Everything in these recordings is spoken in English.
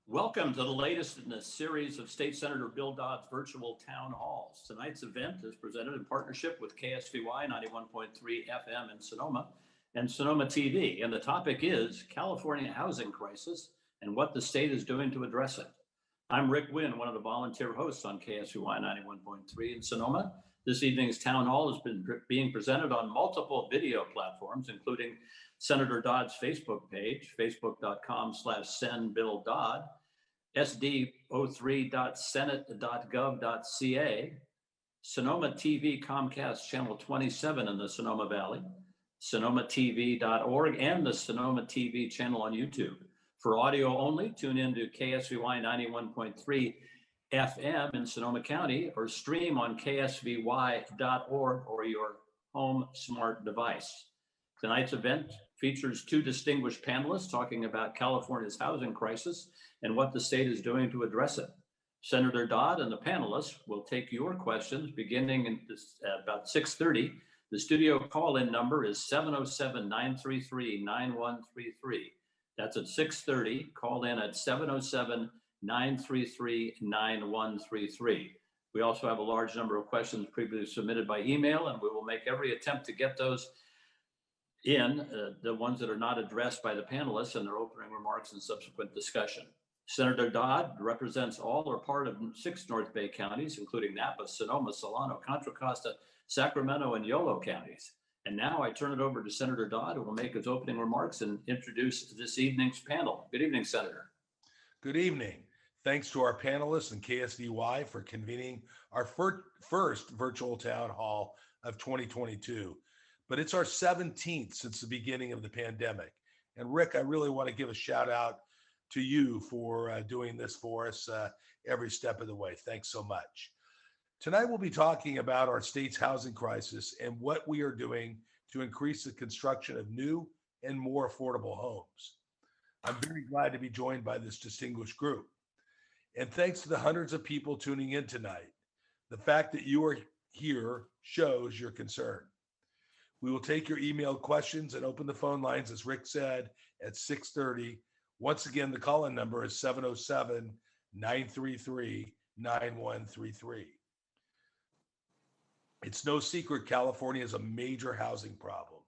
Welcome to the latest in a series of State Senator Bill Dodd's virtual town halls. Tonight's event is presented in partnership with KSVY 91.3 FM in Sonoma and Sonoma TV. And the topic is California housing crisis and what the state is doing to address it. I'm Rick Wynn, one of the volunteer hosts on KSVY 91.3 in Sonoma. This evening's town hall has been being presented on multiple video platforms, including Senator Dodd's Facebook page, facebook.com/sendbilldodd, sd03.senate.gov.ca, Sonoma TV Comcast Channel 27 in the Sonoma Valley, sonomatv.org, and the Sonoma TV channel on YouTube. For audio only, tune in to KSVY 91.3 FM in Sonoma County or stream on ksvy.org or your home smart device. Tonight's event features two distinguished panelists talking about California's housing crisis and what the state is doing to address it. Senator Dodd and the panelists will take your questions beginning in about 6:30. The studio call-in number is 707-933-9133. That's at 6:30. Call in at 707-933-9133. We also have a large number of questions previously submitted by email, and we will make every attempt to get those in, the ones that are not addressed by the panelists in their opening remarks and subsequent discussion. Senator Dodd represents all or part of 6 North Bay counties, including Napa, Sonoma, Solano, Contra Costa, Sacramento, and Yolo counties. And now I turn it over to Senator Dodd, who will make his opening remarks and introduce this evening's panel. Good evening, Senator. Good evening. Thanks to our panelists and KSVY for convening our first virtual town hall of 2022. But it's our 17th since the beginning of the pandemic. And Rick, I really want to give a shout out to you for doing this for us every step of the way. Thanks so much. Tonight, we'll be talking about our state's housing crisis and what we are doing to increase the construction of new and more affordable homes. I'm very glad to be joined by this distinguished group. And thanks to the hundreds of people tuning in tonight, the fact that you are here shows your concern. We will take your emailed questions and open the phone lines, as Rick said, at 6:30. Once again, the call-in number is 707-933-9133. It's no secret California has a major housing problem.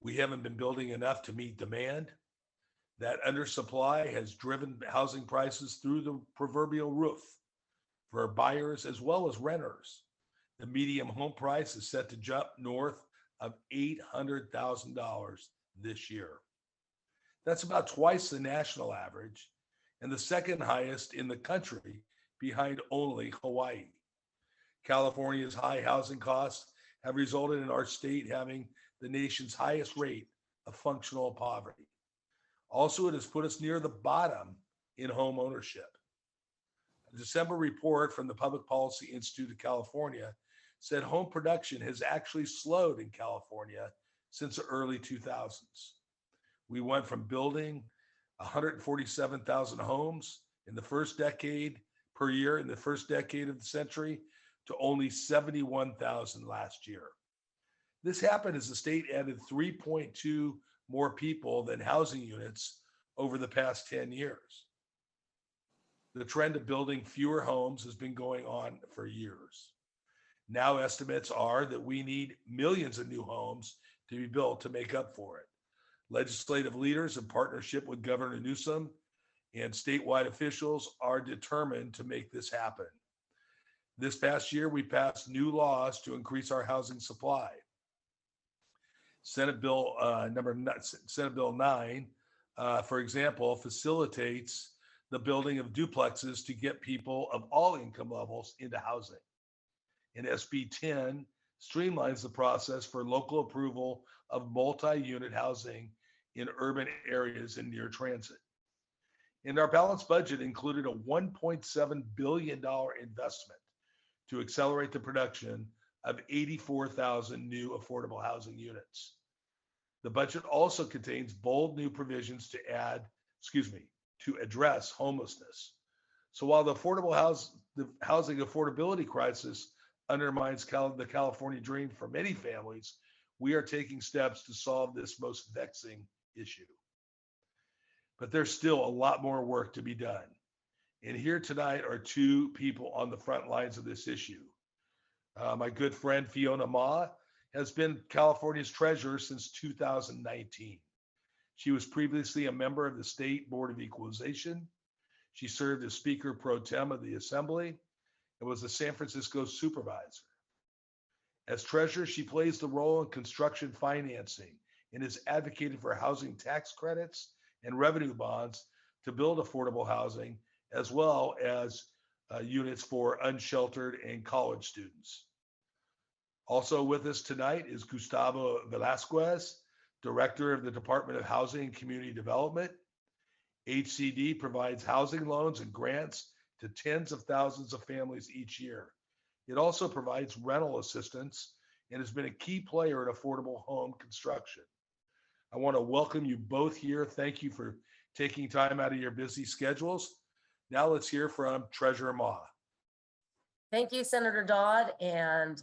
We haven't been building enough to meet demand. That undersupply has driven housing prices through the proverbial roof for buyers as well as renters. The median home price is set to jump north of $800,000 this year. That's about twice the national average and the second highest in the country, behind only Hawaii. California's high housing costs have resulted in our state having the nation's highest rate of functional poverty. Also, it has put us near the bottom in home ownership. A December report from the Public Policy Institute of California said home production has actually slowed in California since the early 2000s. We went from building 147,000 homes in the first decade per year in the first decade of the century to only 71,000 last year. This happened as the state added 3.2 more people than housing units over the past 10 years. The trend of building fewer homes has been going on for years. Now estimates are that we need millions of new homes to be built to make up for it. Legislative leaders in partnership with Governor Newsom and statewide officials are determined to make this happen. This past year, we passed new laws to increase our housing supply. Senate Bill 9, for example, facilitates the building of duplexes to get people of all income levels into housing. And SB 10 streamlines the process for local approval of multi-unit housing in urban areas and near transit. And our balanced budget included a $1.7 billion investment to accelerate the production of 84,000 new affordable housing units. The budget also contains bold new provisions to address homelessness. So while the housing affordability crisis undermines the California dream for many families, we are taking steps to solve this most vexing issue. but there's still a lot more work to be done. And here tonight are two people on the front lines of this issue. My good friend Fiona Ma has been California's treasurer since 2019. She was previously a member of the State Board of Equalization. She served as Speaker Pro Tem of the Assembly and was a San Francisco supervisor. As treasurer, she plays the role in construction financing and is advocated for housing tax credits and revenue bonds to build affordable housing, as well as units for unsheltered and college students. Also with us tonight is Gustavo Velasquez, Director of the Department of Housing and Community Development. HCD provides housing loans and grants to tens of thousands of families each year. It also provides rental assistance and has been a key player in affordable home construction. I want to welcome you both here. Thank you for taking time out of your busy schedules. Now let's hear from Treasurer Ma. Thank you, Senator Dodd. And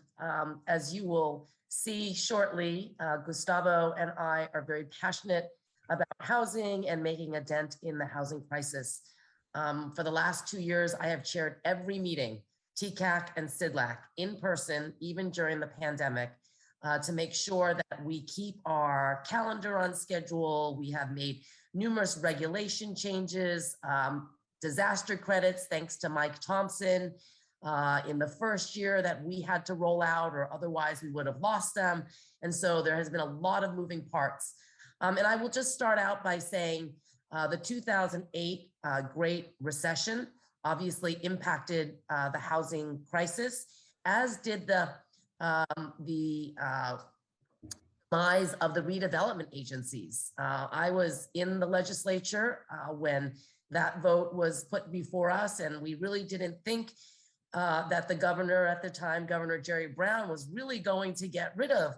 as you will see shortly, Gustavo and I are very passionate about housing and making a dent in the housing crisis. For the last 2 years, I have chaired every meeting, TCAC and CIDLAC, in person, even during the pandemic, to make sure that we keep our calendar on schedule. We have made numerous regulation changes, disaster credits, thanks to Mike Thompson, in the first year that we had to roll out, or otherwise we would have lost them. And so there has been a lot of moving parts. And I will just start out by saying the 2008 Great Recession obviously impacted the housing crisis, as did the demise of the redevelopment agencies. I was in the legislature when that vote was put before us, and we really didn't think that the governor at the time, Governor Jerry Brown, was really going to get rid of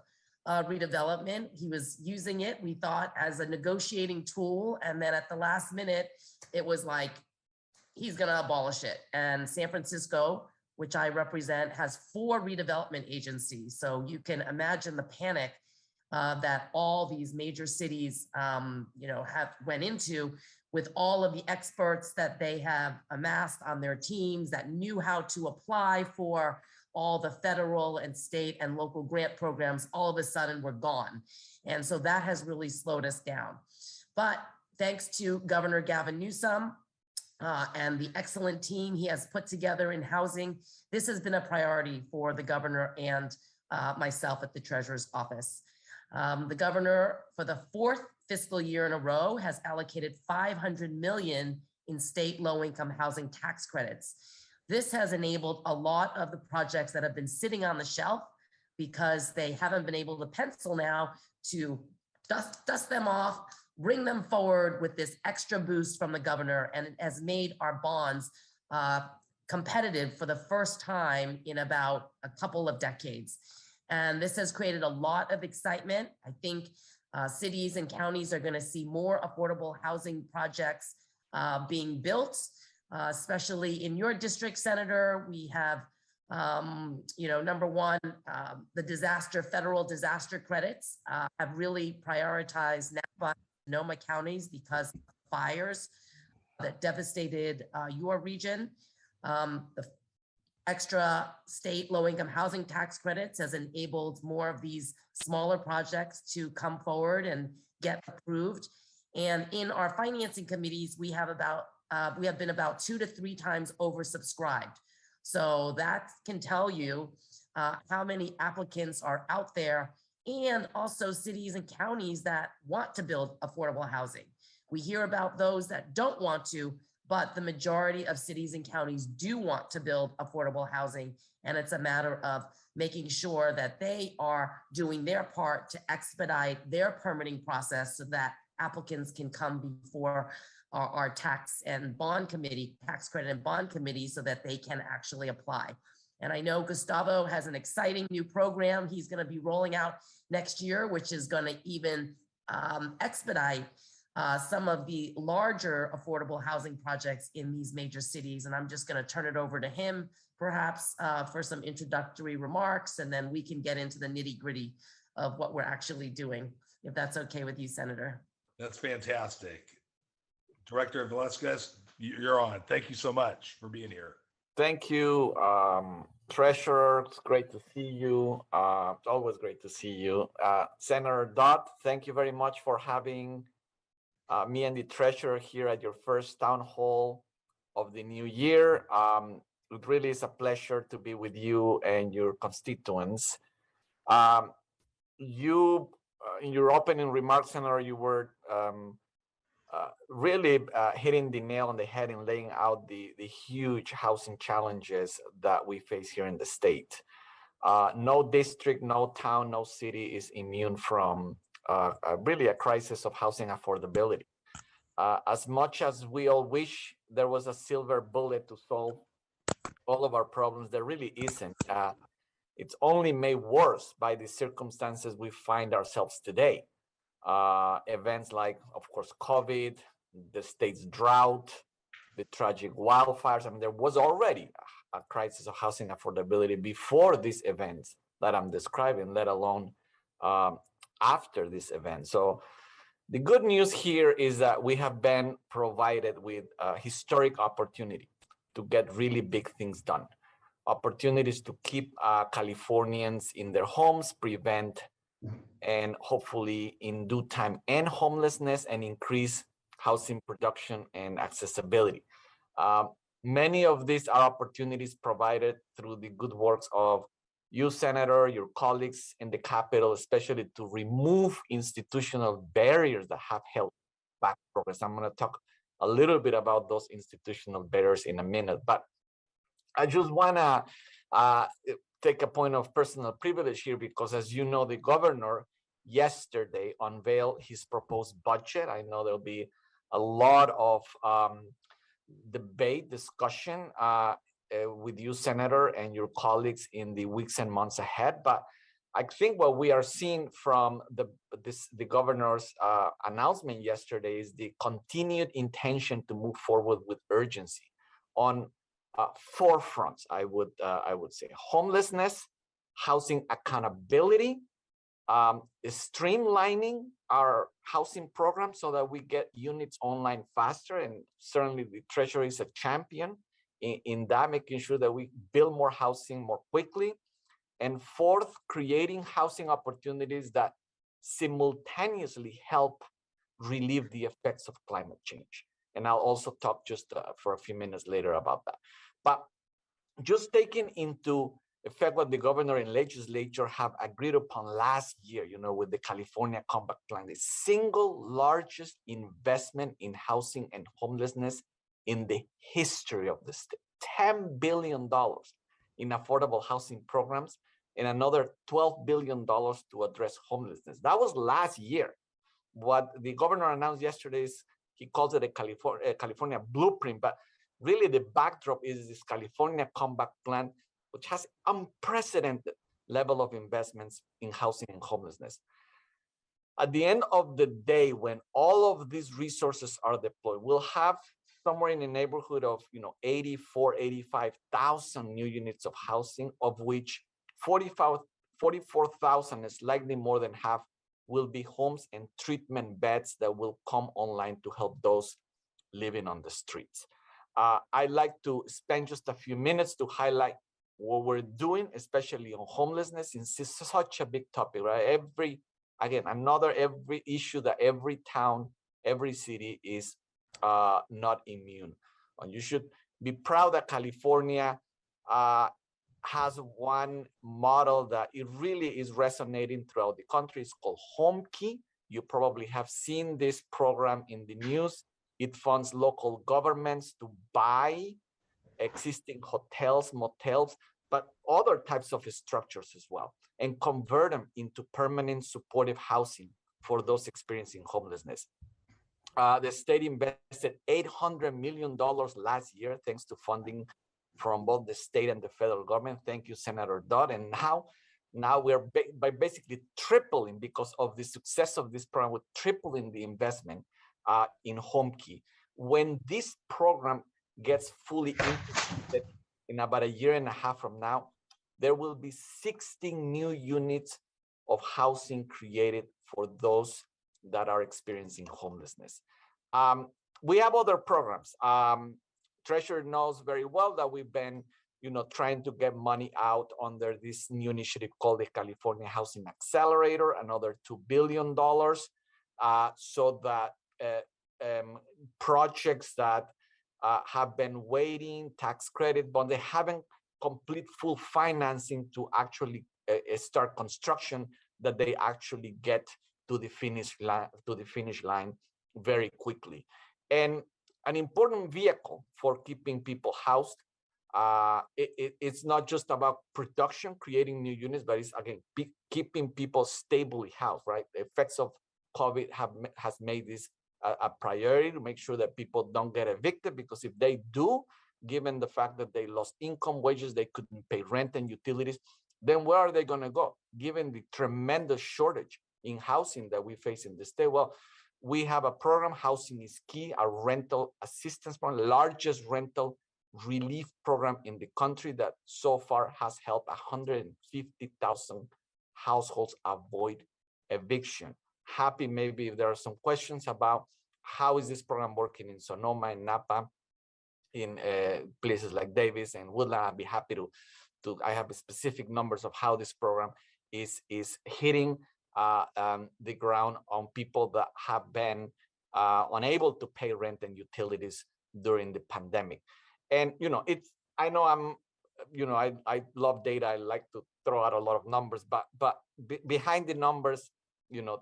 redevelopment. He was using it, we thought, as a negotiating tool. And then at the last minute, it was like, he's going to abolish it. And San Francisco, which I represent, has 4 redevelopment agencies. So you can imagine the panic that all these major cities, went into, with all of the experts that they have amassed on their teams that knew how to apply for all the federal and state and local grant programs. All of a sudden were gone. And so that has really slowed us down. But thanks to Governor Gavin Newsom and the excellent team he has put together in housing, this has been a priority for the governor and myself at the Treasurer's office. The governor, for the 4th fiscal year in a row, has allocated $500 million in state low-income housing tax credits. This has enabled a lot of the projects that have been sitting on the shelf because they haven't been able to pencil now to dust them off, bring them forward with this extra boost from the governor, and it has made our bonds competitive for the first time in about a couple of decades. And this has created a lot of excitement. I think cities and counties are going to see more affordable housing projects being built, especially in your district, Senator. We have, number one, the federal disaster credits have really prioritized Napa and Sonoma counties because of fires that devastated your region. The extra state low-income housing tax credits has enabled more of these smaller projects to come forward and get approved. And in our financing committees, we have been about 2 to 3 times oversubscribed. So that can tell you how many applicants are out there, and also cities and counties that want to build affordable housing. We hear about those that don't want to, but the majority of cities and counties do want to build affordable housing. And it's a matter of making sure that they are doing their part to expedite their permitting process so that applicants can come before our tax credit and bond committee, so that they can actually apply. And I know Gustavo has an exciting new program he's going to be rolling out next year, which is going to even expedite some of the larger affordable housing projects in these major cities. And I'm just going to turn it over to him, perhaps for some introductory remarks, and then we can get into the nitty-gritty of what we're actually doing, if that's okay with you, Senator. That's fantastic. Director Velasquez, you're on. Thank you so much for being here. Thank you, Treasurer. It's great to see you. It's always great to see you. Senator Dodd, thank you very much for having me and the Treasurer here at your first town hall of the new year. It really is a pleasure to be with you and your constituents. You, in your opening remarks, Senator, you were really hitting the nail on the head and laying out the huge housing challenges that we face here in the state. No district, no town, no city is immune from really a crisis of housing affordability. As much as we all wish there was a silver bullet to solve all of our problems, there really isn't. It's only made worse by the circumstances we find ourselves today. Events like, of course, COVID, the state's drought, the tragic wildfires. I mean, there was already a crisis of housing affordability before these events that I'm describing, let alone after this event. So the good news here is that we have been provided with a historic opportunity to get really big things done. Opportunities to keep Californians in their homes, prevent and hopefully in due time end homelessness, and increase housing production and accessibility. Many of these are opportunities provided through the good works of you, Senator, your colleagues in the Capitol, especially to remove institutional barriers that have held back progress. I'm going to talk a little bit about those institutional barriers in a minute, but I just want to take a point of personal privilege here, because as you know, the governor yesterday unveiled his proposed budget. I know there'll be a lot of debate, discussion with you, Senator, and your colleagues in the weeks and months ahead. But I think what we are seeing from the governor's announcement yesterday is the continued intention to move forward with urgency on four fronts. I would say homelessness, housing accountability, streamlining our housing program so that we get units online faster, and certainly the Treasury is a champion in that, making sure that we build more housing more quickly. And fourth, creating housing opportunities that simultaneously help relieve the effects of climate change. And I'll also talk just for a few minutes later about that. But just taking into effect what the governor and legislature have agreed upon last year, with the California Compact Plan, the single largest investment in housing and homelessness in the history of the state. $10 billion in affordable housing programs and another $12 billion to address homelessness. That was last year. What the governor announced yesterday is he calls it a California blueprint, but really the backdrop is this California Compact Plan, which has unprecedented level of investments in housing and homelessness. At the end of the day, when all of these resources are deployed, we'll have somewhere in the neighborhood of 85,000 new units of housing, of which 44,000 is likely more than half will be homes and treatment beds that will come online to help those living on the streets. I'd like to spend just a few minutes to highlight what we're doing, especially on homelessness, since it's such a big topic, right? Every issue that every town, every city is not immune. And you should be proud that California has one model that it really is resonating throughout the country. It's called HomeKey. You probably have seen this program in the news. It funds local governments to buy existing hotels, motels, but other types of structures as well, and convert them into permanent supportive housing for those experiencing homelessness. The state invested $800 million last year, thanks to funding from both the state and the federal government. Thank you, Senator Dodd. And now we're by basically tripling, because of the success of this program, we're tripling the investment in HomeKey. When this program gets fully implemented in about a year and a half from now, there will be 16 new units of housing created for those that are experiencing homelessness. we have other programs. Treasurer knows very well that we've been, trying to get money out under this new initiative called the California Housing Accelerator, another $2 billion, so that projects that have been waiting, tax credit, but they haven't complete full financing to actually start construction, that they actually get to the finish line very quickly. And an important vehicle for keeping people housed. It's not just about production, creating new units, but it's again keeping people stably housed. Right, the effects of COVID has made this a priority to make sure that people don't get evicted, because if they do, given the fact that they lost income, wages, they couldn't pay rent and utilities, then where are they going to go? Given the tremendous shortage in housing that we face in the state, well, we have a program, Housing is Key, a rental assistance program, largest rental relief program in the country that so far has helped 150,000 households avoid eviction. Happy, maybe if there are some questions about how is this program working in Sonoma and Napa, in places like Davis and Woodland, I'd be happy to I have specific numbers of how this program is hitting the ground on people that have been unable to pay rent and utilities during the pandemic. And I know I love data. I like to throw out a lot of numbers, but behind the numbers,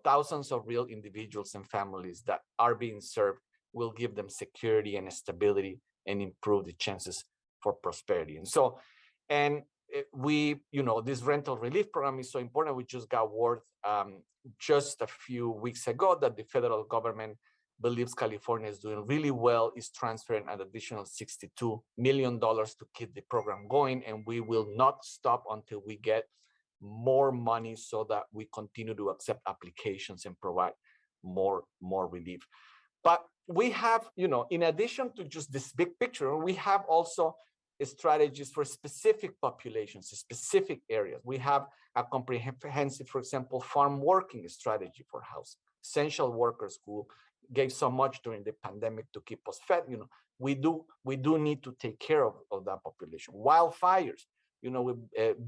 thousands of real individuals and families that are being served will give them security and stability and improve the chances for prosperity. And so, this rental relief program is so important. We just got word just a few weeks ago that the federal government believes California is doing really well, is transferring an additional $62 million to keep the program going. And we will not stop until we get more money so that we continue to accept applications and provide more relief. But we have, in addition to just this big picture, we have also strategies for specific populations, specific areas. We have a comprehensive, for example, farm working strategy for housing, essential workers who gave so much during the pandemic to keep us fed. We do need to take care of that population. Wildfires, we're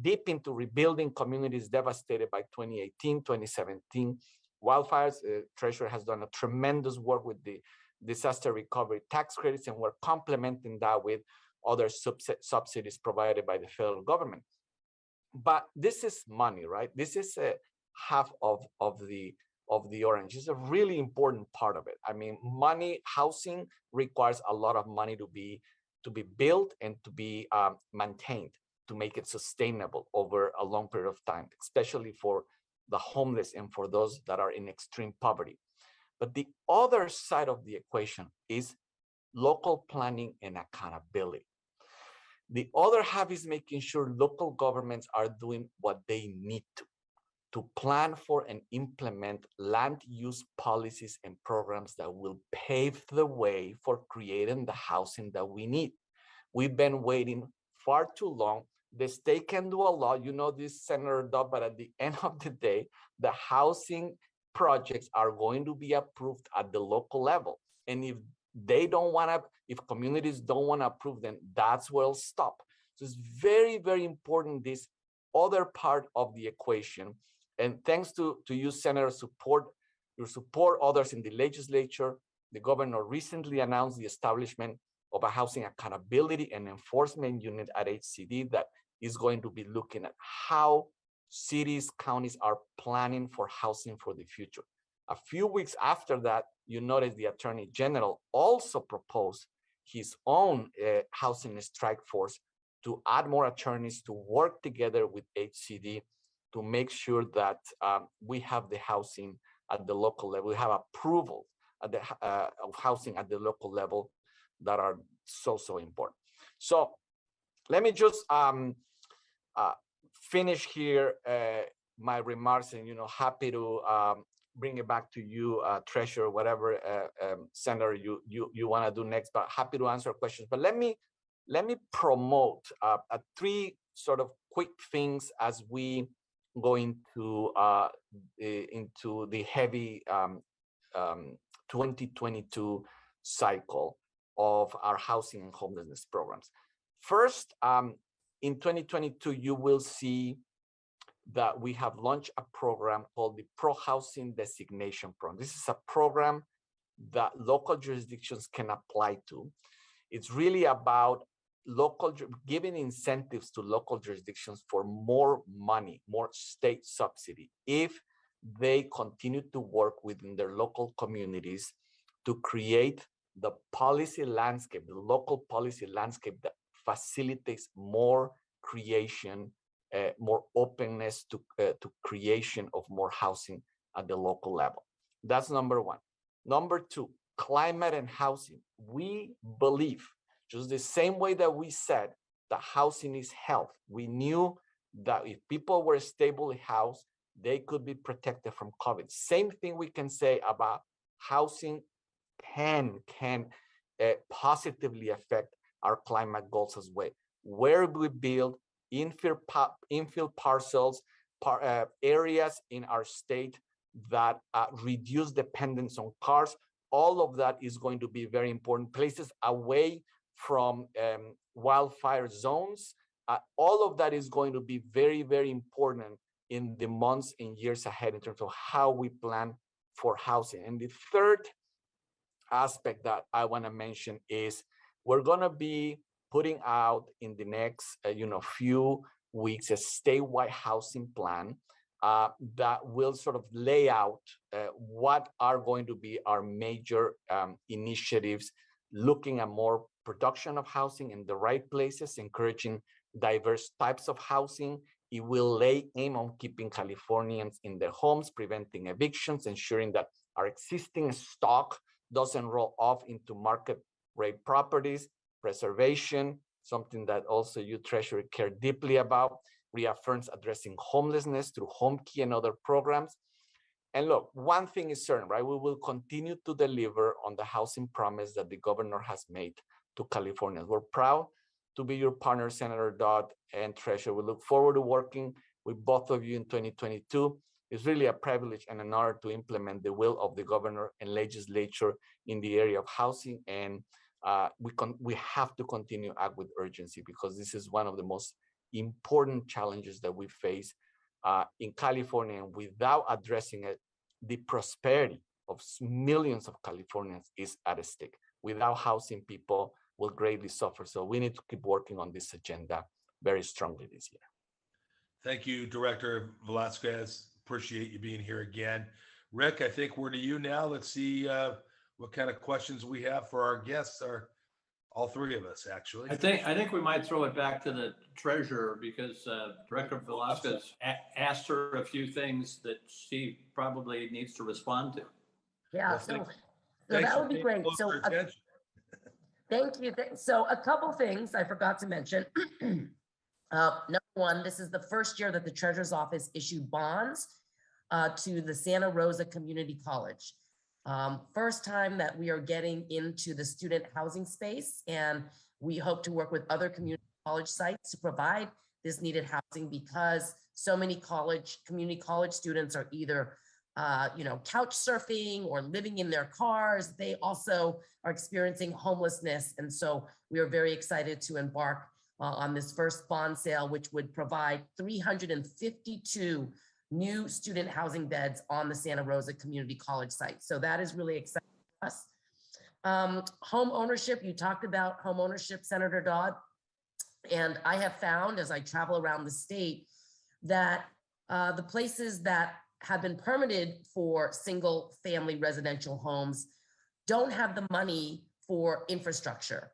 deep into rebuilding communities devastated by 2018, 2017 wildfires. Treasurer has done a tremendous work with the disaster recovery tax credits, and we're complementing that with other subsidies provided by the federal government. But this is money, right? This is half of the orange. It's a really important part of it. I mean, housing requires a lot of money to be built and to be maintained, to make it sustainable over a long period of time, especially for the homeless and for those that are in extreme poverty. But the other side of the equation is local planning and accountability. The other half is making sure local governments are doing what they need to plan for and implement land use policies and programs that will pave the way for creating the housing that we need. We've been waiting far too long. The state can do a lot, this, Senator Dodd, but at the end of the day, the housing projects are going to be approved at the local level. And if communities don't want to approve them, that's where it'll stop. So it's very, very important, this other part of the equation. And thanks to you, Senator, your support, others in the legislature, the governor recently announced the establishment of a housing accountability and enforcement unit at HCD that is going to be looking at how cities, counties are planning for housing for the future. A few weeks after that, you notice the Attorney General also proposed his own housing strike force to add more attorneys to work together with HCD to make sure that we have the housing at the local level. We have approval at of housing at the local level that are so important. So let me just finish here my remarks, and happy to bring it back to you, Treasurer, whatever Senator you want to do next, but happy to answer questions. But let me promote three sort of quick things as we go into the heavy 2022 cycle of our housing and homelessness programs. First, in 2022, you will see that we have launched a program called the Pro Housing Designation Program. This is a program that local jurisdictions can apply to. It's really about giving incentives to local jurisdictions for more money, more state subsidy, if they continue to work within their local communities to create the policy landscape, the local policy landscape that facilitates more creation, more openness to creation of more housing at the local level. That's number one. Number two, climate and housing. We believe, just the same way that we said that housing is health, we knew that if people were stably housed, they could be protected from COVID. Same thing we can say about housing can positively affect our climate goals as well. Where we build infill parcels, areas in our state that reduce dependence on cars, all of that is going to be very important. Places away from wildfire zones, all of that is going to be very, very important in the months and years ahead in terms of how we plan for housing. And the third aspect that I want to mention is we're going to be putting out in the next few weeks a statewide housing plan that will sort of lay out what are going to be our major initiatives, looking at more production of housing in the right places, encouraging diverse types of housing. It will aim on keeping Californians in their homes, preventing evictions, ensuring that our existing stock doesn't roll off into market rate properties, preservation, something that also you, Treasurer, care deeply about, reaffirms addressing homelessness through HomeKey and other programs. And look, one thing is certain, right? We will continue to deliver on the housing promise that the governor has made to Californians. We're proud to be your partner, Senator Dodd and Treasurer. We look forward to working with both of you in 2022. It's really a privilege and an honor to implement the will of the governor and legislature in the area of housing. And we have to continue to act with urgency, because this is one of the most important challenges that we face in California. And without addressing it, the prosperity of millions of Californians is at stake. Without housing, people will greatly suffer. So we need to keep working on this agenda very strongly this year. Thank you, Director Velasquez. Appreciate you being here again. Rick, I think we're to you now. Let's see what kind of questions we have for our guests, or all three of us, actually. I think we might throw it back to the treasurer, because Director Velasquez asked her a few things that she probably needs to respond to. Yeah, Well, so that would be great. So thank you. So a couple things I forgot to mention. Number one, this is the first year that the Treasurer's Office issued bonds to the Santa Rosa Community College. First time that we are getting into the student housing space, and we hope to work with other community college sites to provide this needed housing, because so many community college students are either couch surfing or living in their cars. They also are experiencing homelessness. And so we are very excited to embark on this first bond sale, which would provide 352 new student housing beds on the Santa Rosa Community College site. So that is really exciting for us. Home ownership, you talked about home ownership, Senator Dodd. And I have found, as I travel around the state, that the places that have been permitted for single family residential homes don't have the money for infrastructure.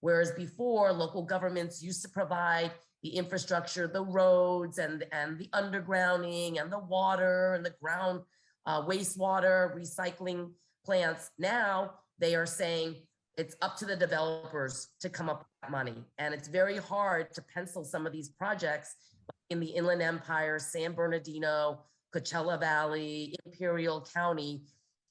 Whereas before, local governments used to provide the infrastructure, the roads and the undergrounding and the water and the ground wastewater recycling plants. Now they are saying it's up to the developers to come up with that money. And it's very hard to pencil some of these projects in the Inland Empire, San Bernardino, Coachella Valley, Imperial County.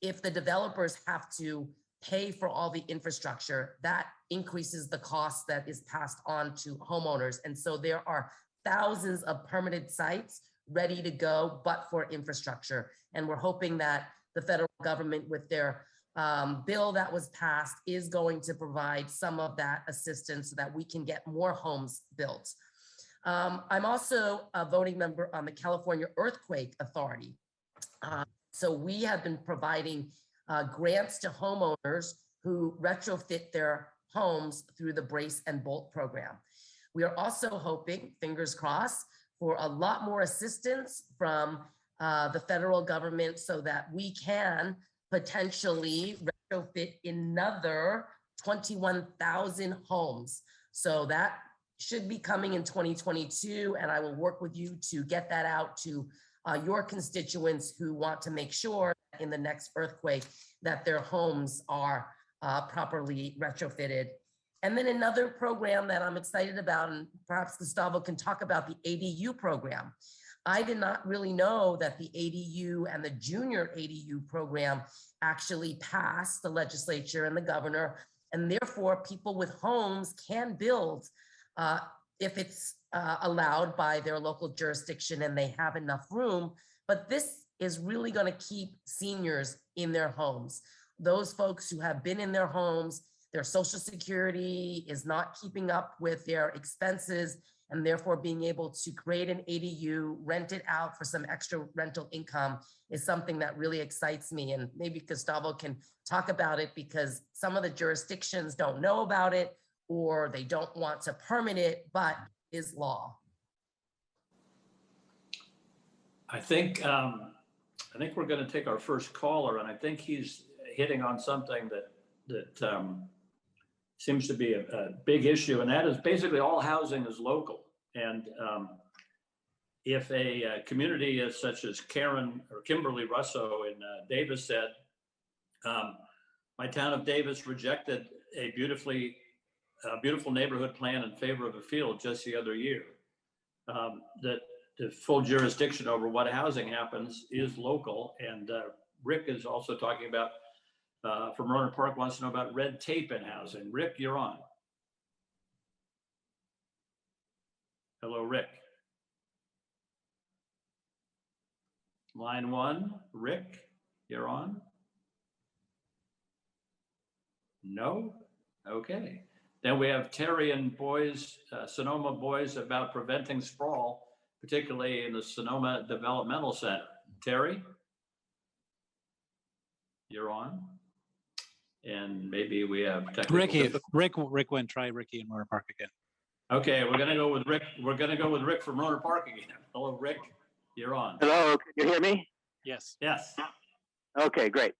If the developers have to pay for all the infrastructure, that increases the cost that is passed on to homeowners. And so there are thousands of permitted sites ready to go, but for infrastructure. And we're hoping that the federal government, with their bill that was passed is going to provide some of that assistance so that we can get more homes built. I'm also a voting member on the California Earthquake Authority. So we have been providing grants to homeowners who retrofit their homes through the Brace and Bolt program. We are also hoping, fingers crossed, for a lot more assistance from the federal government so that we can potentially retrofit another 21,000 homes. So that should be coming in 2022, and I will work with you to get that out to your constituents who want to make sure in the next earthquake that their homes are properly retrofitted. And then another program that I'm excited about, and perhaps Gustavo can talk about, the ADU program. I did not really know that the ADU and the junior ADU program actually passed the legislature and the governor, and therefore people with homes can build if it's allowed by their local jurisdiction and they have enough room. But this is really going to keep seniors in their homes. Those folks who have been in their homes, their Social Security is not keeping up with their expenses, and therefore being able to create an ADU, rent it out for some extra rental income is something that really excites me. And maybe Gustavo can talk about it because some of the jurisdictions don't know about it or they don't want to permit it, but is law. I think we're going to take our first caller, and I think he's hitting on something that seems to be a big issue, and that is basically all housing is local. And if a community is such as Karen or Kimberly Russo in Davis said, my town of Davis rejected a beautiful neighborhood plan in favor of a field just the other year. That the full jurisdiction over what housing happens is local. And Rick is also talking about, from Rohnert Park, wants to know about red tape in housing. Rick, you're on. Hello, Rick. Line one, Rick, you're on. No? Okay. Then we have Terry and Sonoma Boys about preventing sprawl, particularly in the Sonoma Developmental Center. Terry, you're on. And maybe we have Rick went. Try Ricky in Rohnert Park again. Okay, we're gonna go with Rick. We're gonna go with Rick from Rohnert Park again. Hello, Rick. You're on. Hello, can you hear me? Yes. Yes. Okay, great.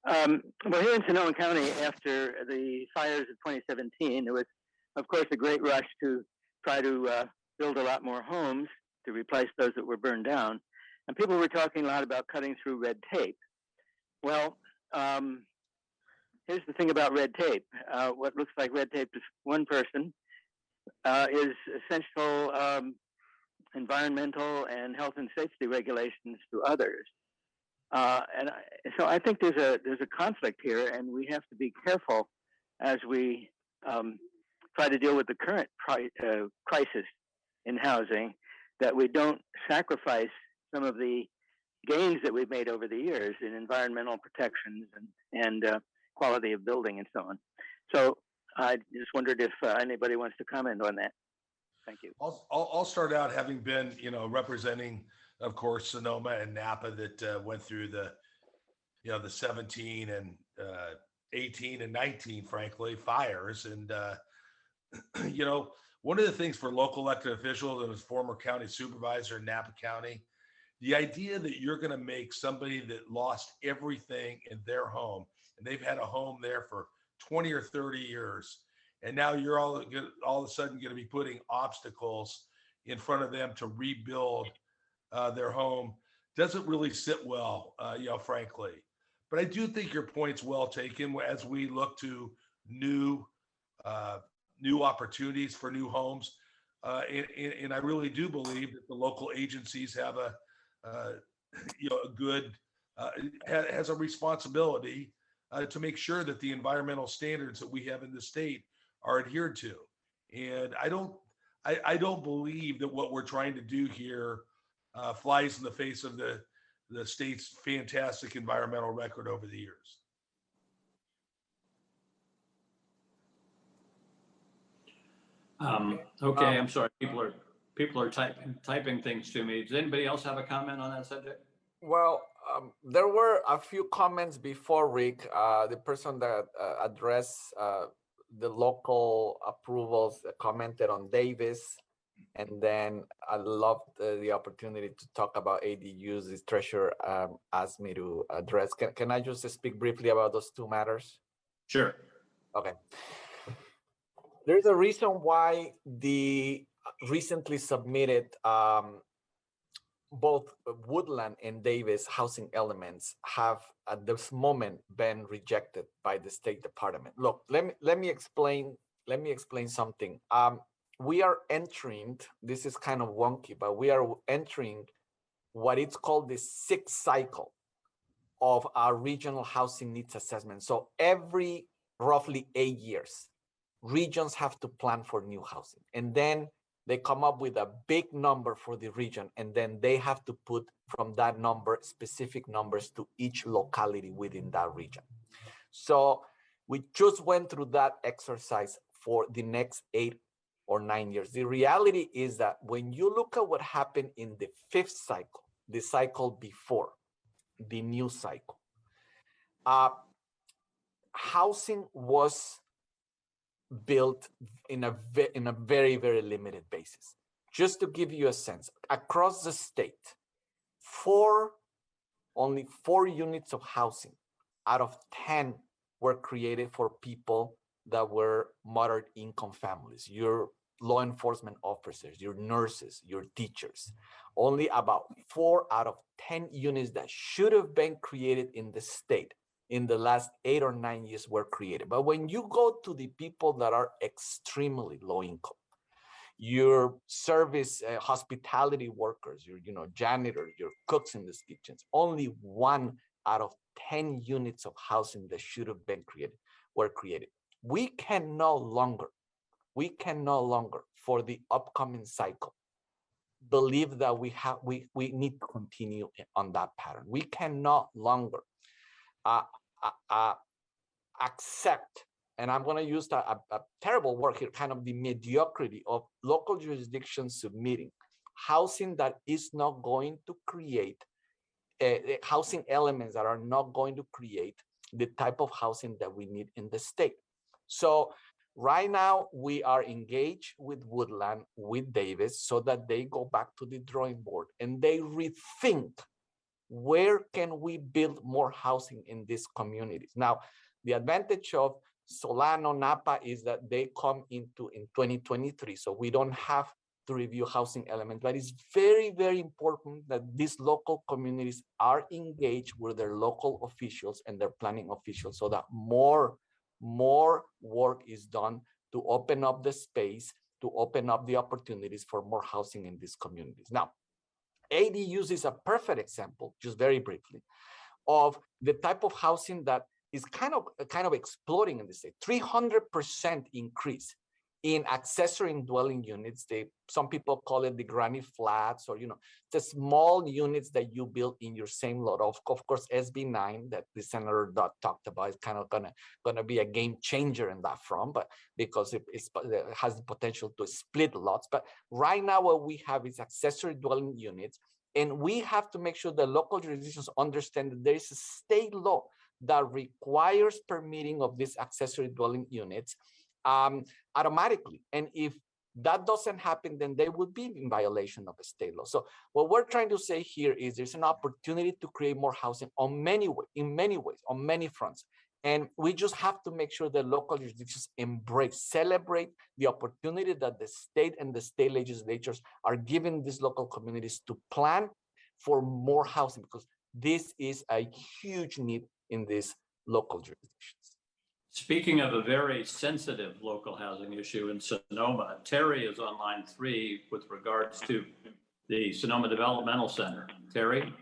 Well, here in Sonoma County, after the fires of 2017, there was, of course, a great rush to try to build a lot more homes to replace those that were burned down. And people were talking a lot about cutting through red tape. Well, here's the thing about red tape. What looks like red tape to one person is essential environmental and health and safety regulations to others. So I think there's a conflict here, and we have to be careful as we try to deal with the current crisis in housing, that we don't sacrifice some of the gains that we've made over the years in environmental protections and quality of building and so on. So I just wondered if anybody wants to comment on that. Thank you. I'll start out, having been, representing, of course, Sonoma and Napa that went through the 17 and 18 and 19, frankly, fires. And, one of the things for local elected officials and as former county supervisor in Napa County, the idea that you're going to make somebody that lost everything in their home, and they've had a home there for 20 or 30 years, and now you're all of a sudden going to be putting obstacles in front of them to rebuild their home, doesn't really sit well, frankly. But I do think your point's well taken as we look to new opportunities for new homes. And I really do believe that the local agencies have has a responsibility to make sure that the environmental standards that we have in the state are adhered to. And I don't believe that what we're trying to do here flies in the face of the state's fantastic environmental record over the years. Okay, I'm sorry. People are typing things to me. Does anybody else have a comment on that subject? Well, there were a few comments before, Rick. The person that addressed the local approvals commented on Davis. And then I loved the opportunity to talk about ADUs. The treasurer asked me to address. Can I just speak briefly about those two matters? Sure. Okay. There's a reason why the recently submitted both Woodland and Davis housing elements have at this moment been rejected by the State Department. Look, let me explain something. We are entering, this is kind of wonky, but we are entering what it's called the sixth cycle of our regional housing needs assessment. So every roughly 8 years, regions have to plan for new housing. And then they come up with a big number for the region, and then they have to put from that number specific numbers to each locality within that region. So we just went through that exercise for the next 8 or 9 years. The reality is that when you look at what happened in the fifth cycle, the cycle before the new cycle, housing was built in a very, very limited basis. Just to give you a sense, across the state, only 4 units of housing out of 10 were created for people that were moderate income families, your law enforcement officers, your nurses, your teachers. Only about 4 out of 10 units that should have been created in the state in the last 8 or 9 years were created. But when you go to the people that are extremely low income, your service hospitality workers, your janitors, your cooks in these kitchens, only 1 out of 10 units of housing that should have been created were created. We can no longer for the upcoming cycle believe that we need to continue on that pattern. We can no longer accept, and I'm going to use a terrible word here, kind of the mediocrity of local jurisdictions submitting housing that is not going to create housing elements that are not going to create the type of housing that we need in the state. So right now we are engaged with Woodland, with Davis, so that they go back to the drawing board and they rethink where can we build more housing in these communities. Now, the advantage of Solano, Napa is that they come into in 2023, so we don't have to review housing elements, but it's very, very important that these local communities are engaged with their local officials and their planning officials so that more work is done to open up the space, to open up the opportunities for more housing in these communities. Now, ADUs is a perfect example, just very briefly, of the type of housing that is kind of exploding in the state. 300% increase in accessory dwelling units. Some people call it the granny flats, or the small units that you build in your same lot. Of course, SB 9 that the Senator Dodd talked about is kind of gonna be a game changer in that front, but because it has the potential to split lots. But right now, what we have is accessory dwelling units, and we have to make sure that local jurisdictions understand that there is a state law that requires permitting of these accessory dwelling units automatically. And if that doesn't happen, then they would be in violation of the state law. So what we're trying to say here is there's an opportunity to create more housing in many ways, on many fronts. And we just have to make sure that local jurisdictions celebrate the opportunity that the state and the state legislatures are giving these local communities to plan for more housing, because this is a huge need in these local jurisdictions. Speaking of a very sensitive local housing issue in Sonoma, Terry is on line 3 with regards to the Sonoma Developmental Center. Terry?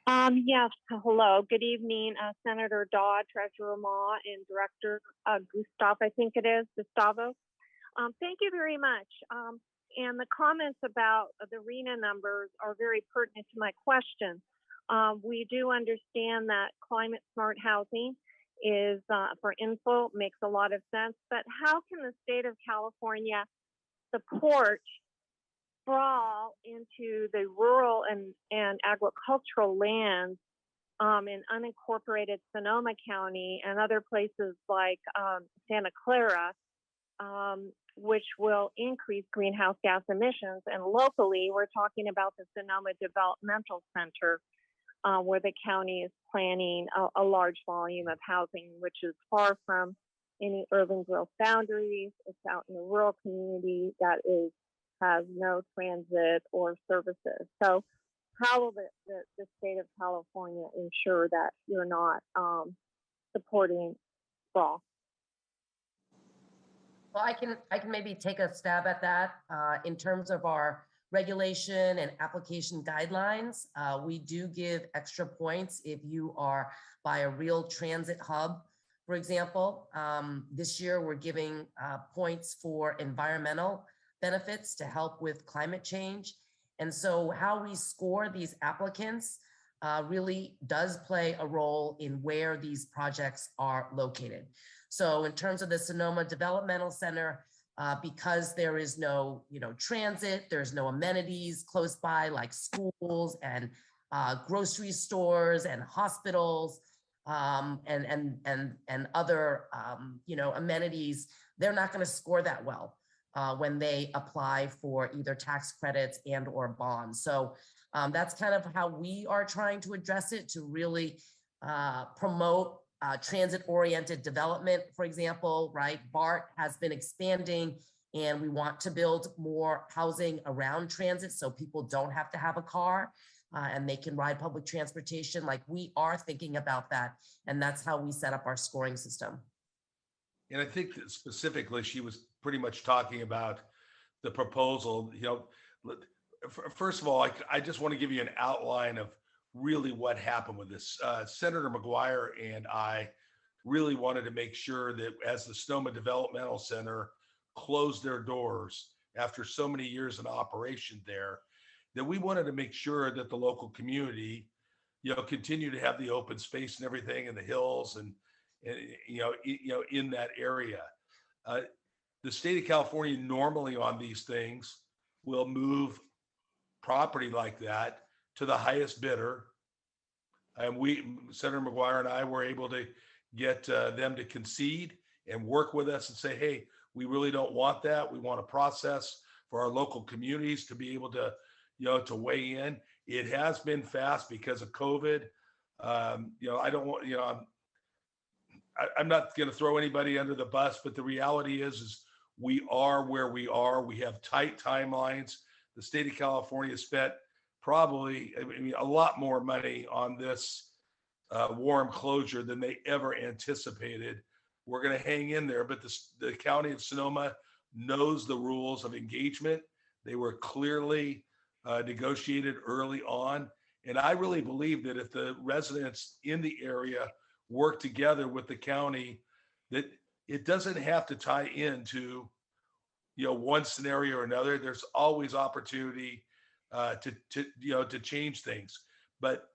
Yes, hello, good evening, Senator Dodd, Treasurer Ma, and Director Gustav, I think it is, Gustavo. Thank you very much. And the comments about the RHNA numbers are very pertinent to my question. We do understand that climate smart housing is for info, makes a lot of sense. But how can the state of California support sprawl into the rural and agricultural lands in unincorporated Sonoma County and other places like Santa Clara, which will increase greenhouse gas emissions? And locally, we're talking about the Sonoma Developmental Center, where the county is planning a large volume of housing, which is far from any urban growth boundaries. It's out in a rural community that has no transit or services. So how will the state of California ensure that you're not supporting sprawl? Well, I can maybe take a stab at that. In terms of our regulation and application guidelines, we do give extra points if you are by a real transit hub. For example, this year we're giving points for environmental benefits to help with climate change. And so how we score these applicants really does play a role in where these projects are located. So in terms of the Sonoma Developmental Center, because there is no, transit, there's no amenities close by like schools and grocery stores and hospitals and other, amenities, they're not going to score that well when they apply for either tax credits and or bonds. So that's kind of how we are trying to address it, to really promote transit-oriented development. For example, right, BART has been expanding, and we want to build more housing around transit so people don't have to have a car and they can ride public transportation. Like, we are thinking about that, and that's how we set up our scoring system. And I think that specifically, she was pretty much talking about the proposal. First of all, I just want to give you an outline of really what happened with this. Senator McGuire and I really wanted to make sure that as the Sonoma Developmental Center closed their doors after so many years in operation there, that we wanted to make sure that the local community, continue to have the open space and everything in the hills and in that area. The state of California normally on these things will move property like that to the highest bidder. And Senator McGuire and I were able to get them to concede and work with us and say, hey, we really don't want that. We want a process for our local communities to be able to, to weigh in. It has been fast because of COVID. I don't want, I'm not going to throw anybody under the bus, but the reality is we are where we are. We have tight timelines. The state of California spent probably, a lot more money on this warm closure than they ever anticipated. We're going to hang in there, but the county of Sonoma knows the rules of engagement. They were clearly negotiated early on. And I really believe that if the residents in the area work together with the county, that it doesn't have to tie into, one scenario or another. There's always opportunity to change things. But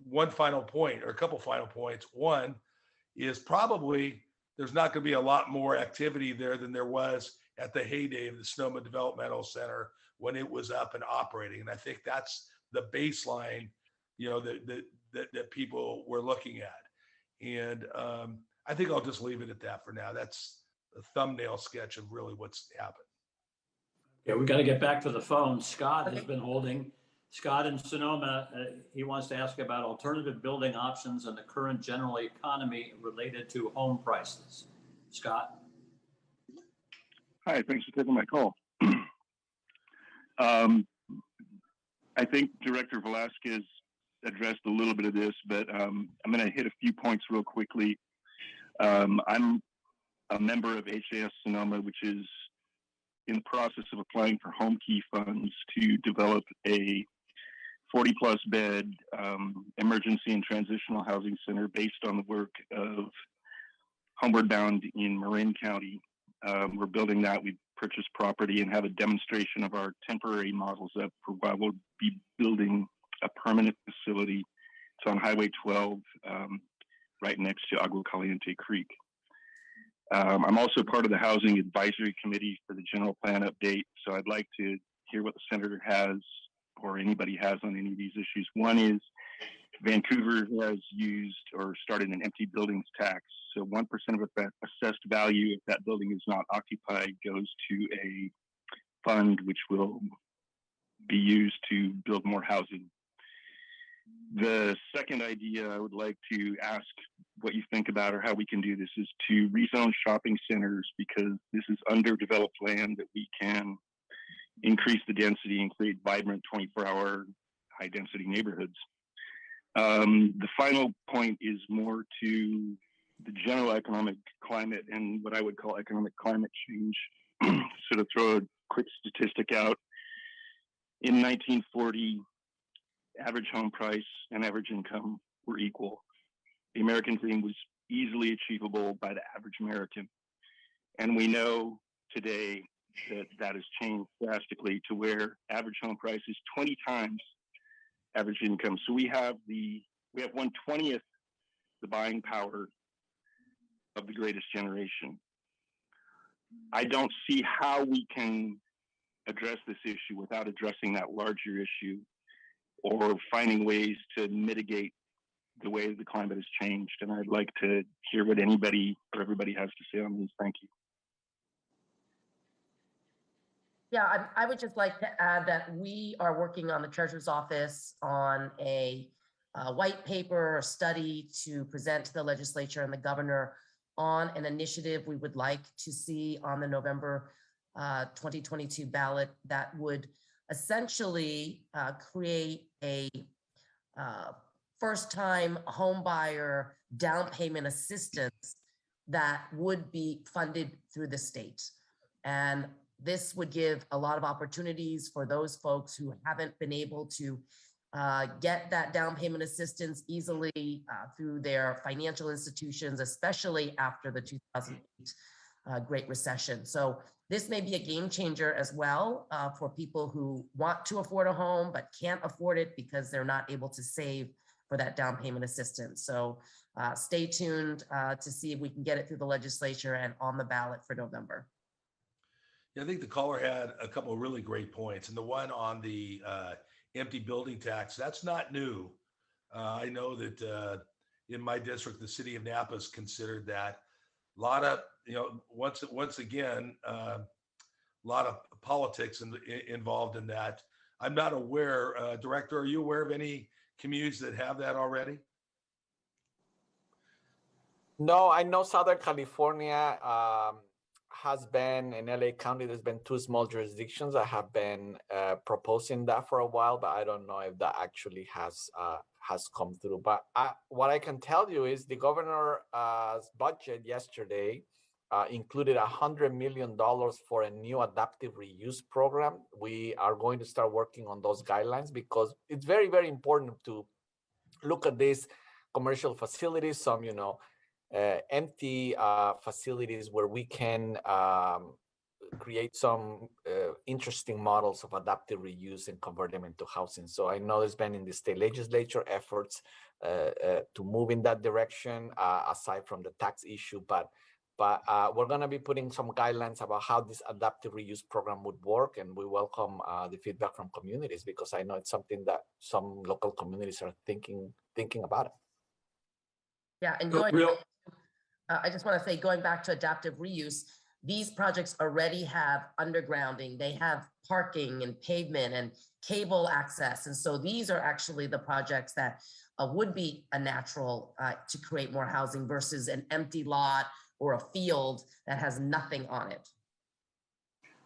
one final point, or a couple final points. One is probably there's not going to be a lot more activity there than there was at the heyday of the Sonoma Developmental Center when it was up and operating. And I think that's the baseline, that people were looking at. And I think I'll just leave it at that for now. That's a thumbnail sketch of really what's happened. Okay, we got to get back to the phone. Scott has been holding. Scott in Sonoma, he wants to ask about alternative building options and the current general economy related to home prices. Scott. Hi, thanks for taking my call. I think Director Velasquez addressed a little bit of this, but I'm going to hit a few points real quickly. I'm a member of HAS Sonoma, which is in the process of applying for home key funds to develop a 40-plus bed emergency and transitional housing center based on the work of Homeward Bound in Marin County. We're building that. We purchased property and have a demonstration of our temporary models up for while we'll be building a permanent facility. It's on Highway 12, right next to Agua Caliente Creek. I'm also part of the Housing Advisory Committee for the General Plan update, so I'd like to hear what the senator has or anybody has on any of these issues. One is Vancouver has used or started an empty buildings tax. So 1% of the assessed value if that building is not occupied goes to a fund which will be used to build more housing. The second idea I would like to ask what you think about or how we can do this is to rezone shopping centers, because this is underdeveloped land that we can increase the density and create vibrant 24-hour high density neighborhoods. The final point is more to the general economic climate and what I would call economic climate change. So to throw a quick statistic out, in 1940, average home price and average income were equal. The American dream was easily achievable by the average American. And we know today that that has changed drastically to where average home price is 20 times average income. So we have 1/20th the buying power of the greatest generation. I don't see how we can address this issue without addressing that larger issue or finding ways to mitigate the way the climate has changed. And I'd like to hear what anybody or everybody has to say on this. Thank you. Yeah, I would just like to add that we are working on the Treasurer's Office on a white paper or study to present to the legislature and the governor on an initiative we would like to see on the November 2022 ballot that would essentially create a first-time home buyer down payment assistance that would be funded through the state. And this would give a lot of opportunities for those folks who haven't been able to get that down payment assistance easily through their financial institutions, especially after the 2008 Great Recession. So this may be a game changer as well for people who want to afford a home but can't afford it because they're not able to save for that down payment assistance. So stay tuned to see if we can get it through the legislature and on the ballot for November. Yeah, I think the caller had a couple of really great points. And the one on the empty building tax, that's not new. I know that in my district, the city of Napa has considered that. A lot of, once again, a lot of politics involved in that. I'm not aware, Director, are you aware of any communities that have that already? No, I know Southern California has been, in LA County, there's been 2 small jurisdictions that have been proposing that for a while, but I don't know if that actually has come through. But what I can tell you is the governor's budget yesterday included $100 million for a new adaptive reuse program. We are going to start working on those guidelines because it's very, very important to look at these commercial facilities, some, empty facilities where we can create some interesting models of adaptive reuse and convert them into housing. So I know there's been in the state legislature efforts to move in that direction, aside from the tax issue, but we're going to be putting some guidelines about how this adaptive reuse program would work, and we welcome the feedback from communities because I know it's something that some local communities are thinking about it. Yeah, and I just want to say, going back to adaptive reuse, these projects already have undergrounding, they have parking and pavement and cable access. And so these are actually the projects that would be a natural to create more housing versus an empty lot or a field that has nothing on it.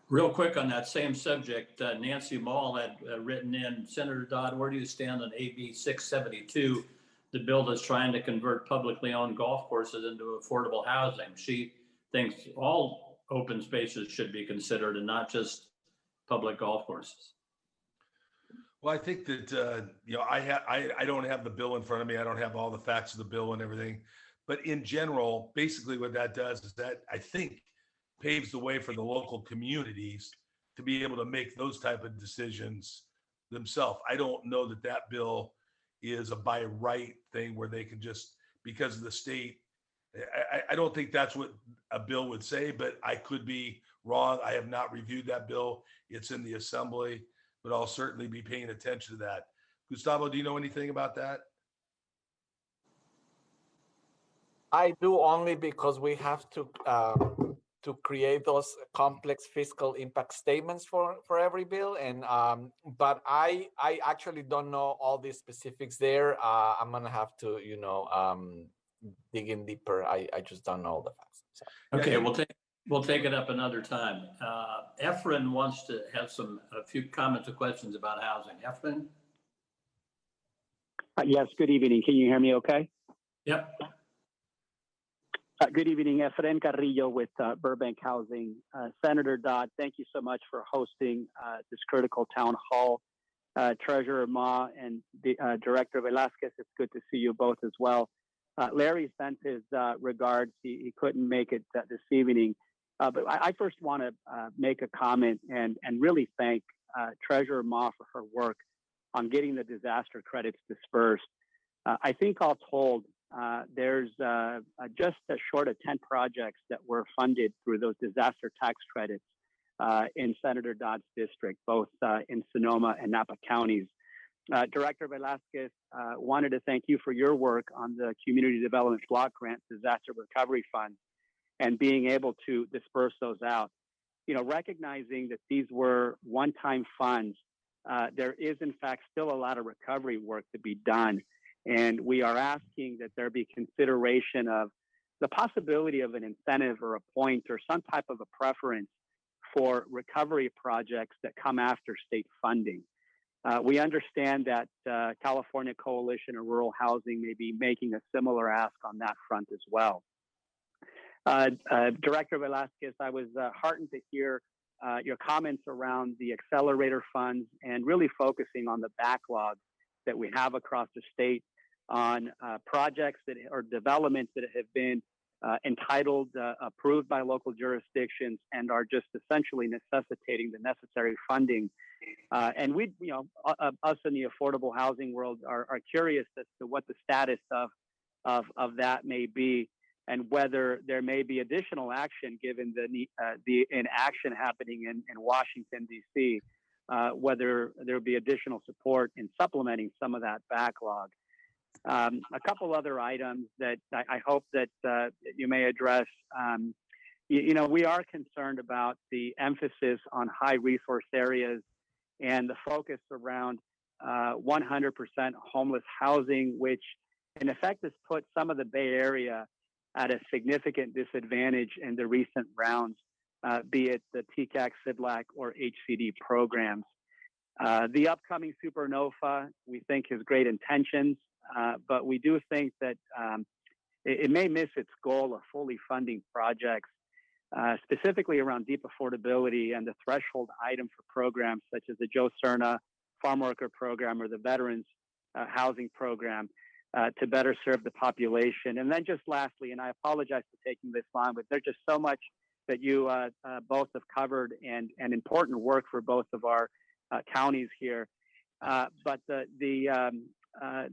Real quick on that same subject, Nancy Mall had written in, Senator Dodd, where do you stand on AB 672? The bill that's trying to convert publicly owned golf courses into affordable housing. She thinks all open spaces should be considered and not just public golf courses. Well, I think that, I don't have the bill in front of me. I don't have all the facts of the bill and everything. But in general, basically what that does is that I think paves the way for the local communities to be able to make those type of decisions themselves. I don't know that bill is a by right thing where they can just because of the state. I don't think that's what a bill would say, but I could be wrong. I have not reviewed that bill. It's in the assembly, but I'll certainly be paying attention to that. Gustavo, do you know anything about that? I do, only because we have to create those complex fiscal impact statements for every bill, and but I actually don't know all the specifics there. I'm gonna have to dig in deeper. I just don't know the facts. So. Okay, we'll take it up another time. Efren wants to have a few comments or questions about housing. Efren? Yes, good evening. Can you hear me okay? Yep. Good evening, Efren Carrillo with Burbank Housing. Senator Dodd, thank you so much for hosting this critical town hall. Treasurer Ma and the, Director Velasquez, it's good to see you both as well. Larry sent his regards. He couldn't make it this evening. But I first want to make a comment and really thank Treasurer Ma for her work on getting the disaster credits dispersed. I think all told, there's just short of 10 projects that were funded through those disaster tax credits in Senator Dodd's district, both in Sonoma and Napa counties. Director Velasquez, wanted to thank you for your work on the Community Development Block Grant Disaster Recovery Fund and being able to disperse those out. You know, recognizing that these were one-time funds, there is in fact still a lot of recovery work to be done. And we are asking that there be consideration of the possibility of an incentive or a point or some type of a preference for recovery projects that come after state funding. We understand that California Coalition of Rural Housing may be making a similar ask on that front as well. Director Velasquez, I was heartened to hear your comments around the accelerator funds and really focusing on the backlog that we have across the state on projects that or developments that have been entitled, approved by local jurisdictions, and are just essentially necessitating the necessary funding. And we, you know, us in the affordable housing world are curious as to what the status of that may be, and whether there may be additional action given the inaction happening in Washington, D.C., whether there will be additional support in supplementing some of that backlog. A couple other items that I hope that you may address. You know, we are concerned about the emphasis on high resource areas and the focus around 100% homeless housing, which in effect has put some of the Bay Area at a significant disadvantage in the recent rounds, be it the TCAC, CIDLAC, or HCD programs. The upcoming Supernova, we think, has great intentions, but we do think that it may miss its goal of fully funding projects, specifically around deep affordability and the threshold item for programs such as the Joe Cerna Farm Worker Program or the Veterans Housing Program to better serve the population. And then just lastly, and I apologize for taking this long, but there's just so much that you both have covered and important work for both of our counties here. But the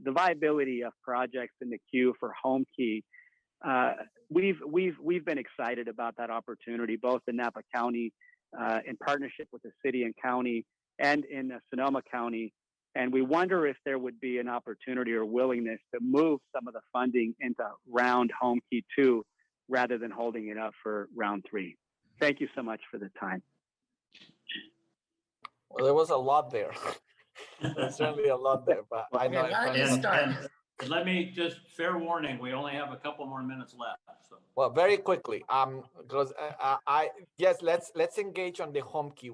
viability of projects in the queue for Homekey, we've been excited about that opportunity, both in Napa County, in partnership with the city and county, and in Sonoma County. And we wonder if there would be an opportunity or willingness to move some of the funding into round Homekey 2 rather than holding it up for round 3. Thank you so much for the time. Well, there was a lot there. There's certainly a lot there, but I know. And let me just, fair warning, we only have a couple more minutes left. So. Well, very quickly, because yes, let's engage on the Homekey.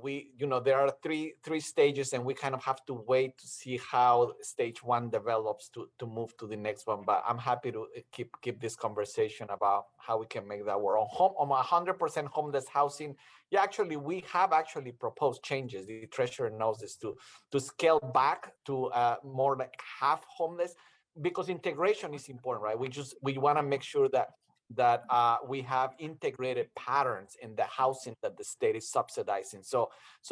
There are three stages, and we kind of have to wait to see how stage 1 develops to move to the next one. But I'm happy to keep this conversation about how we can make that work. On 100% homeless housing, we have proposed changes. The treasurer knows this, to scale back to more like half homeless, because integration is important, right? We want to make sure that we have integrated patterns in the housing that the state is subsidizing. So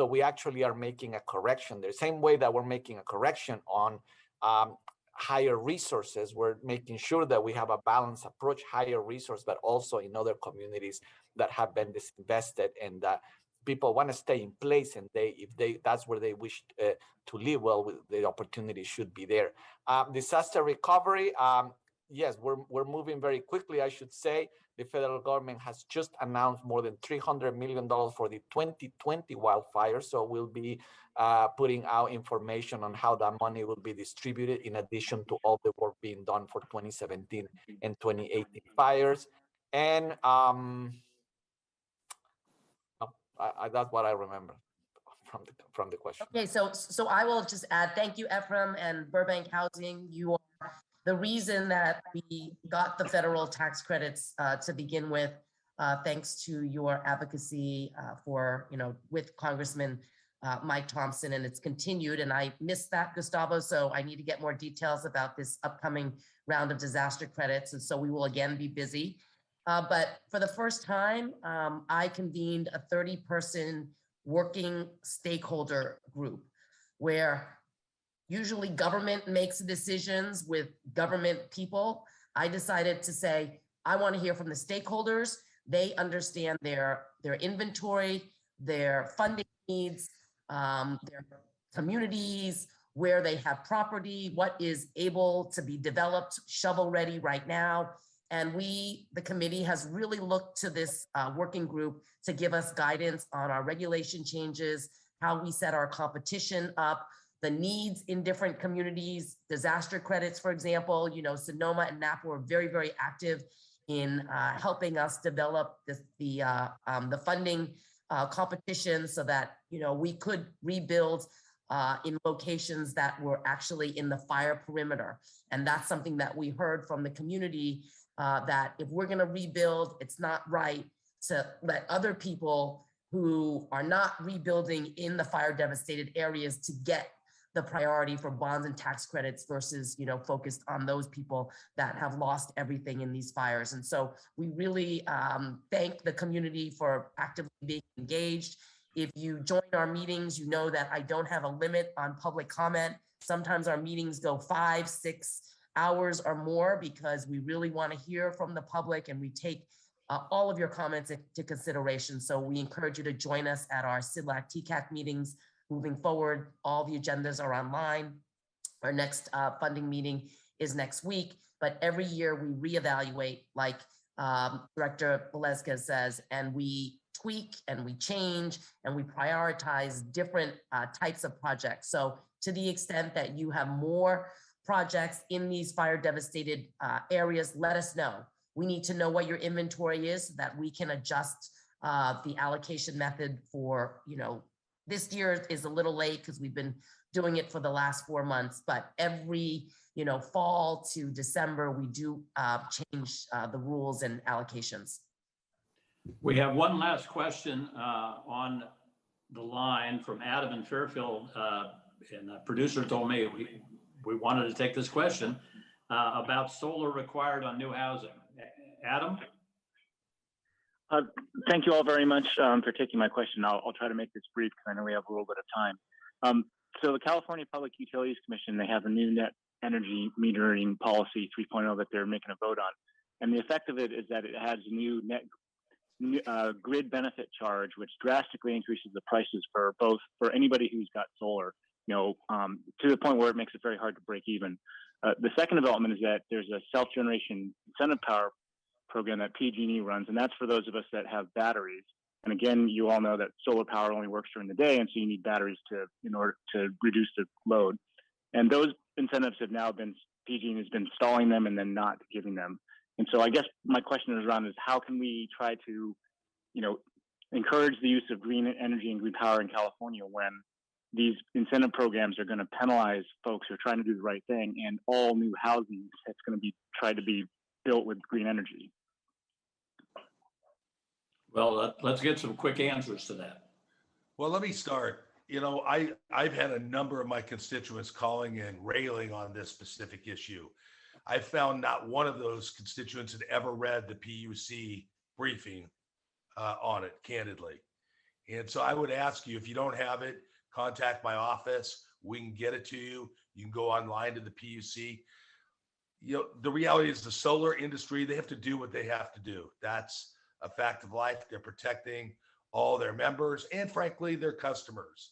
we actually are making a correction there. Same way that we're making a correction on higher resources. We're making sure that we have a balanced approach, higher resource, but also in other communities that have been disinvested and that people want to stay in place, and that's where they wish to live. Well, the opportunity should be there. Disaster recovery. Yes, we're moving very quickly, I should say. The federal government has just announced more than $300 million for the 2020 wildfires. So we'll be putting out information on how that money will be distributed, in addition to all the work being done for 2017 and 2018 fires. And that's what I remember from the question. Okay, so I will just add, thank you, Ephraim and Burbank Housing. You are the reason that we got the federal tax credits to begin with, thanks to your advocacy for, with Congressman Mike Thompson, and it's continued. And I missed that, Gustavo, so I need to get more details about this upcoming round of disaster credits. And so we will again be busy. But for the first time, I convened a 30-person working stakeholder group where usually government makes decisions with government people. I decided to say, I want to hear from the stakeholders. They understand their inventory, their funding needs, their communities, where they have property, what is able to be developed, shovel ready right now. And the committee has really looked to this working group to give us guidance on our regulation changes, how we set our competition up, the needs in different communities, disaster credits, for example. Sonoma and Napa were very, very active in helping us develop the funding competition so that, we could rebuild in locations that were actually in the fire perimeter. And that's something that we heard from the community, that if we're going to rebuild, it's not right to let other people who are not rebuilding in the fire devastated areas to get the priority for bonds and tax credits versus, focused on those people that have lost everything in these fires. And so we really thank the community for actively being engaged. If you join our meetings, you know that I don't have a limit on public comment. Sometimes our meetings go 5-6 hours or more because we really want to hear from the public, and we take all of your comments into consideration. So we encourage you to join us at our CIDLAC TCAC meetings. Moving forward, all the agendas are online. Our next funding meeting is next week, but every year we reevaluate, like Director Velazquez says, and we tweak and we change and we prioritize different types of projects. So to the extent that you have more projects in these fire devastated areas, let us know. We need to know what your inventory is so that we can adjust the allocation method for, this year is a little late because we've been doing it for the last 4 months, but every, fall to December, we do change the rules and allocations. We have one last question on the line from Adam in Fairfield. And the producer told me we wanted to take this question about solar required on new housing. Adam? Thank you all very much for taking my question. I'll try to make this brief because I know we have a little bit of time. So the California Public Utilities Commission, they have a new net energy metering policy 3.0 that they're making a vote on. And the effect of it is that it has a new net grid benefit charge, which drastically increases the prices for anybody who's got solar, to the point where it makes it very hard to break even. The second development is that there's a self-generation incentive power program that PG&E runs, and that's for those of us that have batteries. And again, you all know that solar power only works during the day, and so you need batteries in order to reduce the load. And those incentives have now PG&E has been stalling them and then not giving them. And so I guess my question is how can we try to, encourage the use of green energy and green power in California when these incentive programs are going to penalize folks who are trying to do the right thing, and all new housing that's going to be tried to be built with green energy? Well, let's get some quick answers to that. Well, let me start. I've had a number of my constituents calling and railing on this specific issue. I found not one of those constituents had ever read the PUC briefing on it, candidly. And so I would ask you, if you don't have it, contact my office. We can get it to you. You can go online to the PUC. You know, the reality is the solar industry, they have to do what they have to do. That's a fact of life. They're protecting all their members and frankly, their customers.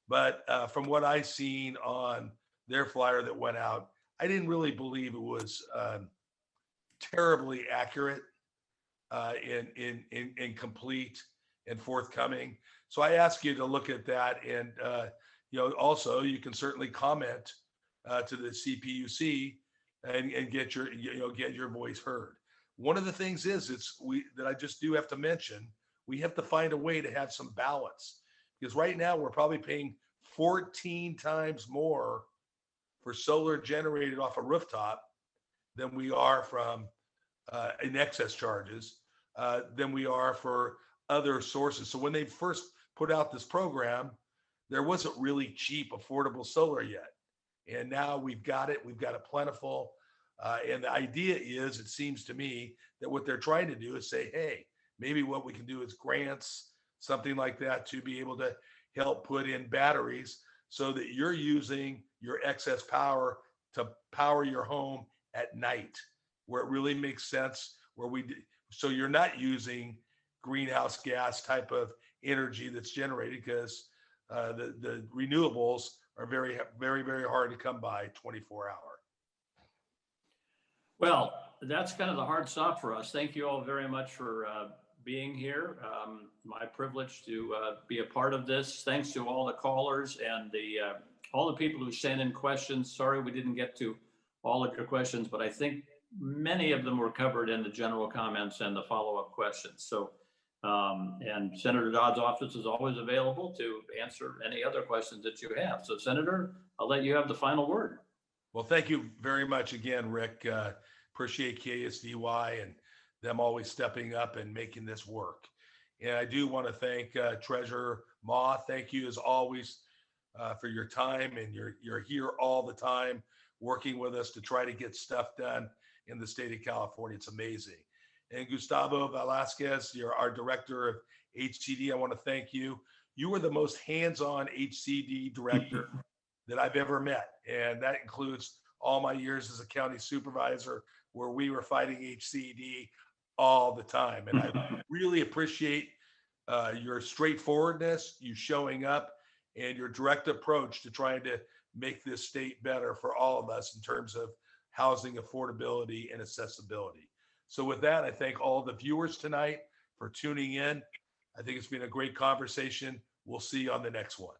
But from what I seen on their flyer that went out, I didn't really believe it was terribly accurate in complete and forthcoming. So I ask you to look at that, and you know, also you can certainly comment to the CPUC and get your get your voice heard. One of the things is that I just do have to mention, we have to find a way to have some balance, because right now we're probably paying 14 times more for solar generated off a rooftop than we are from in excess charges than we are for other sources. So when they first put out this program, there wasn't really cheap, affordable solar yet. And now we've got it plentiful. And the idea is, it seems to me that what they're trying to do is say, hey, maybe what we can do is grants, something like that, to be able to help put in batteries so that you're using your excess power to power your home at night, where it really makes sense, so you're not using greenhouse gas type of energy that's generated, because the renewables are very, very, very hard to come by 24-hour. Well, that's kind of the hard stop for us. Thank you all very much for being here. My privilege to be a part of this. Thanks to all the callers and all the people who sent in questions. Sorry we didn't get to all of your questions, but I think many of them were covered in the general comments and the follow-up questions. So, and Senator Dodd's office is always available to answer any other questions that you have. So, Senator, I'll let you have the final word. Well, thank you very much again, Rick. Appreciate KSVY and them always stepping up and making this work. And I do want to thank Treasurer Ma. Thank you as always for your time, and you're here all the time working with us to try to get stuff done in the state of California. It's amazing. And Gustavo Velasquez, you're our director of HCD. I want to thank you. You were the most hands-on HCD director that I've ever met. And that includes all my years as a county supervisor, where we were fighting HCD all the time. And I really appreciate your straightforwardness, you showing up, and your direct approach to trying to make this state better for all of us in terms of housing affordability and accessibility. So with that, I thank all the viewers tonight for tuning in. I think it's been a great conversation. We'll see you on the next one.